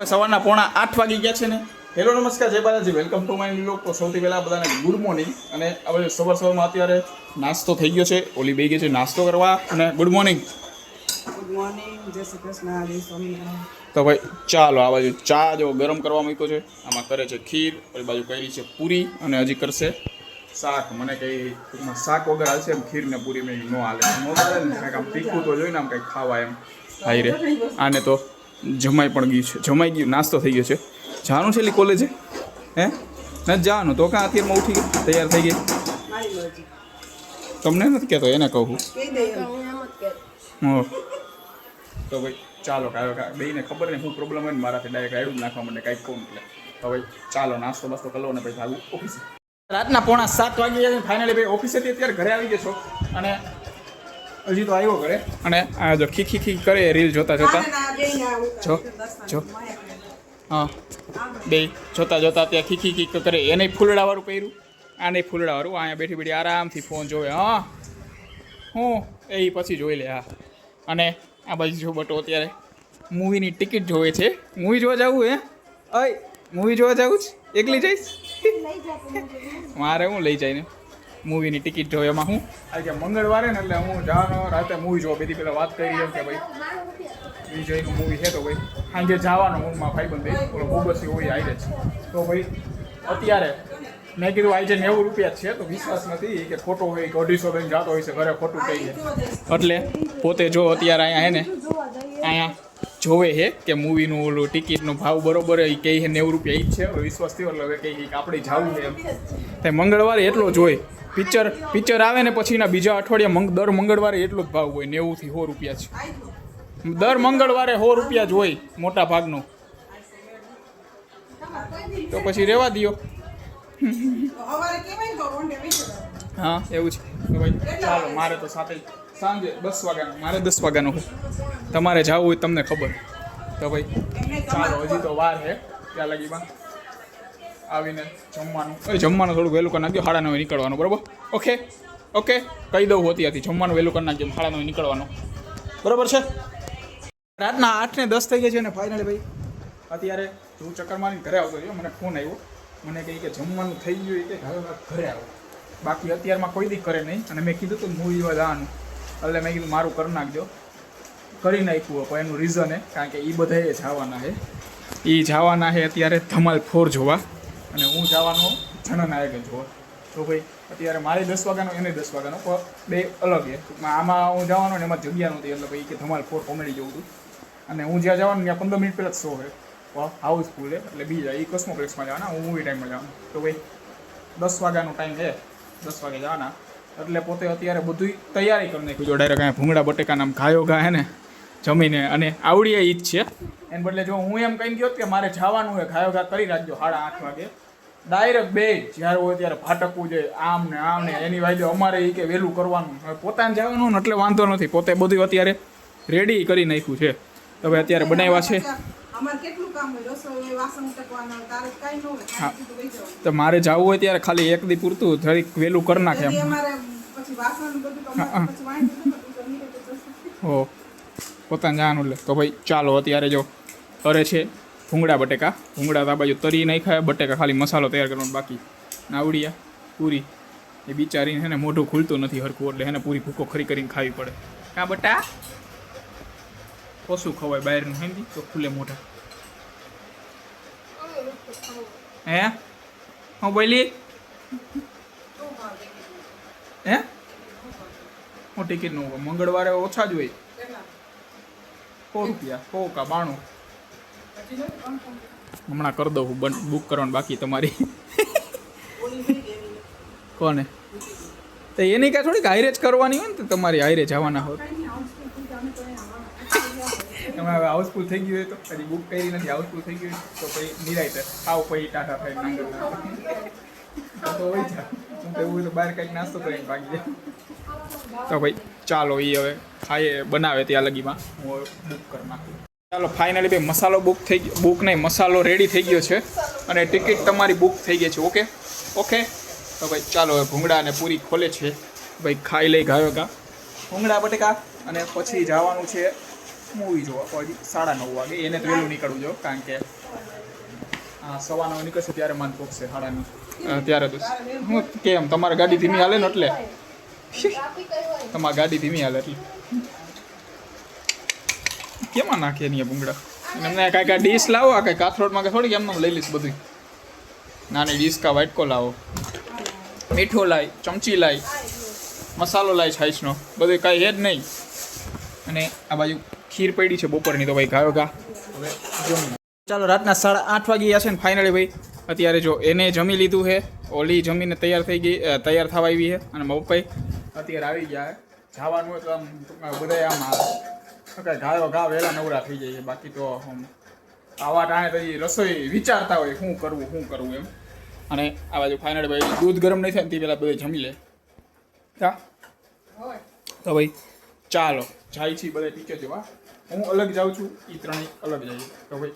સવારના 7:45 વાગી ગયા છે ને. હેલો નમસ્કાર, જય Balaji, welcome to my vlog. તો સૌથી પહેલાં બધાને ગુડ મોર્નિંગ. અને હવે સવારમાં અત્યારે નાસ્તો થઈ ગયો છે. ઓલી બે ગઈ છે નાસ્તો કરવા. અને ગુડ મોર્નિંગ. ગુડ મોર્નિંગ, જય શ્રી કૃષ્ણ, જય સ્વામિનારાયણ. તો ભાઈ ચાલો, આ બાજુ ચા જો ગરમ કરવા મૂક્યો છે. આમાં કરે છે ખીર, ઓલી બાજુ કરી છે પૂરી અને હજી કરશે શાક. મને કંઈ ટૂંકમાં શાક વગર હાલશે એમ, ખીર ને પૂરી મેં ન હાલે ને કાંઈક આમ તીખું તો જોઈને આમ કંઈક ખાવા એમ હાઈ રે. આને તો જમાઈ પણ ગયું છે, જમાઈ ગયું, નાસ્તો થઈ ગયો છે. જવાનું છે એલી કોલેજે? હે નથી જવાનું તો કાં અત્યારમાં ઉઠી ગઈ, તૈયાર થઈ ગઈ? તમને નથી કહેતો, એને કહું. તો ભાઈ ચાલો, બેયને ખબર નહીં શું પ્રોબ્લેમ હોય ને મારાથી ડાયરેક્ટ રાયડું નાખવા માટે કાંઈક કહું એટલે. તો ભાઈ ચાલો નાસ્તો બાસ્તો કરો ને પછી આવું ઓફિસે. રાતના 7:45 વાગી ગયા છે. ફાઇનલી ભાઈ ઓફિસેથી અત્યારે ઘરે આવી ગયો છો. અને હજી તો આવ્યો ઘરે. અને આ જો ખી કરે રીલ જોતા જો હા, બે જોતા ત્યાં ખી કરે. એને ફૂલડાવાળું પહેર્યું, આને ફૂલડાવાળું. અહીંયા બેઠી આરામથી ફોન જોવે. હા હું એ પછી જોઈ લે. હા, અને આ બાજુ જો બટો અત્યારે મૂવીની ટિકિટ જોવે છે. મૂવી જોવા જવું હે? અય મૂવી જોવા જવું જ? એકલી જઈશ? મારે હું લઈ જઈને મૂવીની ટિકિટ જોવે. એમાં હું આ કે મંગળવારે ને એટલે હું જવાનો રાતે મૂવી જોવા. બેથી પહેલાં વાત કરી એમ કે ભાઈ વિજયનું મૂવી છે તો ભાઈ સાંજે જવાનો મૂવીમાં ભાઈબંધ ઓલો બોબસી હોય આવી છે. તો ભાઈ અત્યારે મેં કીધું આજે 90 રૂપિયા છે તો વિશ્વાસ નથી કે ખોટો હોય કે 250 બેન જતો હોય છે ઘરે ખોટું કહીએ. એટલે પોતે જો અત્યારે અહીંયા હે ને અહીંયા જોવે છે કે મૂવીનું ઓલું ટિકિટનો ભાવ બરોબર એ કહે છે 90 રૂપિયા એ જ છે. વિશ્વાસ થયો એટલે હવે કહે કે આપણે જવું છે એમ. તે મંગળવારે એટલો જ હોય. પિક્ચર આવે ને પછીના બીજા અઠવાડિયા દર મંગળવારે એટલો જ ભાવ હોય, 90 થી 100 રૂપિયા છે. દર મંગળવારે 100 રૂપિયા જ હોય મોટા ભાગનો. તો પછી રહેવા દો. હા એવું છે. તો ભાઈ ચાલો, મારે તો સાથે સાંજે 10 વાગ્યાનું, મારે 10 વાગ્યાનું હોય. તમારે જવું હોય તમને ખબર. તો ભાઈ ચાલો, હજી તો વાર છે. ત્યાં લગીમાં આવીને જમવાનું થોડું વહેલું કરી નાખજો. 9:30 નીકળવાનું, બરાબર? ઓકે કહી દઉં અત્યારથી જમવાનું વહેલું કરી નાખજો. 9:30 નીકળવાનું, બરાબર છે? રાતના 8:10 થઈ ગયા છે. અને ફાઇનલી ભાઈ અત્યારે હું ચક્કર મારીને ઘરે આવતો રહ્યો. મને ફોન આવ્યો, મને કહે કે જમવાનું થઈ ગયું કે હવે ઘરે આવો. બાકી અત્યારમાં કોઈ દી કરે નહીં. અને મેં કીધું તો મૂવી જોવા જવાનું, એટલે મેં કીધું મારું કરી નાખજો. કરી નાખ્યું. પણ એનું રીઝન કારણ કે એ બધાએ જવાના છે અત્યારે ધમાલ 4 જોવા. અને હું જવાનો જનનાયક જોવા. તો ભાઈ અત્યારે મારે 10 વાગ્યાનો, એને 10 વાગ્યાનો, પણ બે અલગ છે. આમાં હું જવાનો ને એમાં જગ્યા નહોતી એટલે ભાઈ કે ધમાલ 4 કોમેડી જોઉં હતું. અને હું જ્યાં જવાનું ત્યાં 15 મિનિટ પહેલાં જ શો છે, હાઉસફુલ છે. એટલે બીજા એ કોસ્મોપ્લેક્સમાં જવાના, હું મૂવી ટાઈમમાં જવાનું. તો ભાઈ 10 વાગ્યાનો ટાઈમ છે, 10 વાગે જવાના. એટલે પોતે અત્યારે બધું તૈયારી કરી નાખ્યું. જો ડાયરેક્ટ અહીંયા ભૂંગળા બટેકાના ઘાયો ઘા હે ને જમીને. અને આવડીએ ઈ જ છે. એને બદલે જો હું એમ કહી ગયો કે મારે જવાનું હોય, ઘાયો ઘા કરી રાખજો 8:30 વાગે. ડાયરેક્ટ બે જ્યારે હોય ત્યારે ભાટકવું જોઈએ, આમ ને એની વાયદે અમારે એ કે વહેલું કરવાનું. હવે પોતાને જવાનું ને એટલે વાંધો નથી. પોતે બધું અત્યારે રેડી કરી નાખ્યું છે. હવે અત્યારે બનાવ્યા છે. તો મારે જવું હોય ત્યારે ખાલી એક દી પૂરતું જરીક વહેલું કરી નાખે એમ. હો પોતાને જવાનું એટલે. તો ભાઈ ચાલો, અત્યારે જો કરે છે ભૂંગળા બટેકા. ભૂંગળા આ બાજુ તરી નહીં ખાય, બટેકા ખાલી મસાલો તૈયાર કરવાનો બાકી. નાવડિયા પૂરી એ બિચારીને છે ને મોઢું ખુલતું નથી હરખું, એટલે એને પૂરી ભૂકો ખરી કરીને ખાવી પડે. કાં બટા ઓછું ખવાય બહારનું, હિન્દી તો ખુલે મોઢા. હે હું બોલી હે હું ટિકિટનું મંગળવારે ઓછા જ હોય. 100 રૂપિયા, 100 કા 92. હમણાં કરી દઉં બુક કરવાનું બાકી તમારી. કોને? તો એની કાંઈ થોડીક હાઈરે જ કરવાની હોય ને. તો તમારી હાઈરે જવાના હોત. તમે હવે હાઉસફુલ થઈ ગયું હોય તો હજી બુક કરી નથી, હાઉસફુલ થઈ ગયું તો પછી નિરાયતે આવ પછી ટાટા થાય નાંગર તો હોય છે. હું તો એવું હોય તો બહાર કંઈક નાસ્તો કરીને ભાગી જાય. તો ભાઈ ચાલો, એ હવે ખાઈએ બનાવે ત્યાં લગીમાં હું બુક કરી નાખું. ચાલો ફાઇનલી ભાઈ મસાલો બુક નહીં, મસાલો રેડી થઈ ગયો છે. અને ટિકિટ તમારી બુક થઈ ગઈ છે. ઓકે તો ભાઈ ચાલો, હવે ભૂંગળા અને પૂરી ખોલે છે. ભાઈ ખાઈ લઈ ગાયો ભૂંગળા બટેકા. અને પછી જવાનું છે મૂવી જોવા તો હજી 9:30 વાગે એને તો વહેલું નીકળવું જો કારણ કે હા 9:15 નીકળશે ત્યારે માન પહોંચશે 9:30 ત્યારે તો હું કેમ તમારી ગાડી ધીમી હાલે ને એટલે તમારી ગાડી ધીમી હાલે એટલે કેમાં નાખીએ નહીં ભૂંગળા એમને કાંઈક ડીશ લાવો આ કંઈ કાથરોડમાં કે થોડીક એમને લઈ લઈશ બધું નાની ડીશ કા વાટકો લાવો મીઠો લાય ચમચી લાય મસાલો લાય છાશનો બધું કાંઈ હે જ નહીં અને આ બાજુ ખીર પડી છે બપોરની તો ભાઈ ગાયો ગા હવે જમી ચાલો રાતના 8:30 વાગી ગયા છે ને ફાઇનલી ભાઈ અત્યારે જો એને જમી લીધું છે ઓલી જમીને તૈયાર થવા આવી છે અને પપ્પાઈ અત્યારે આવી ગયા જવાનું હોય તો આમ બધા આમ આવે ગાયો ગા વહેલા નવરા થઈ જાય છે બાકી તો આવા ટાણે તો રસોઈ વિચારતા હોય શું કરવું એમ અને આ બાજુ ફાઇનલી ભાઈ દૂધ ગરમ નહીં થાય ને તે પહેલાં બધે જમી લે હા તો ભાઈ ચાલો જાય છે બધા ટીચર જેવા હું અલગ જાઉં છું એ ત્રણેય અલગ જાય તો ભાઈ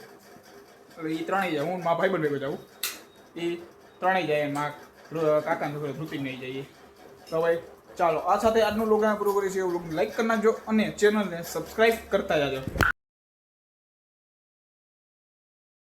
હવે એ ત્રણેય જાય હું મારા ભાઈબંધ ભેગો જાઉં એ ત્રણેય જાય મા કાકાને છોકરો ધ્રુતિક નહીં જઈએ તો ભાઈ ચાલો આ સાથે આજનો લોગ પૂરો કરીએ છીએ એવું લાઈક કરી નાખજો અને ચેનલને સબસ્ક્રાઈબ કરતા જાજો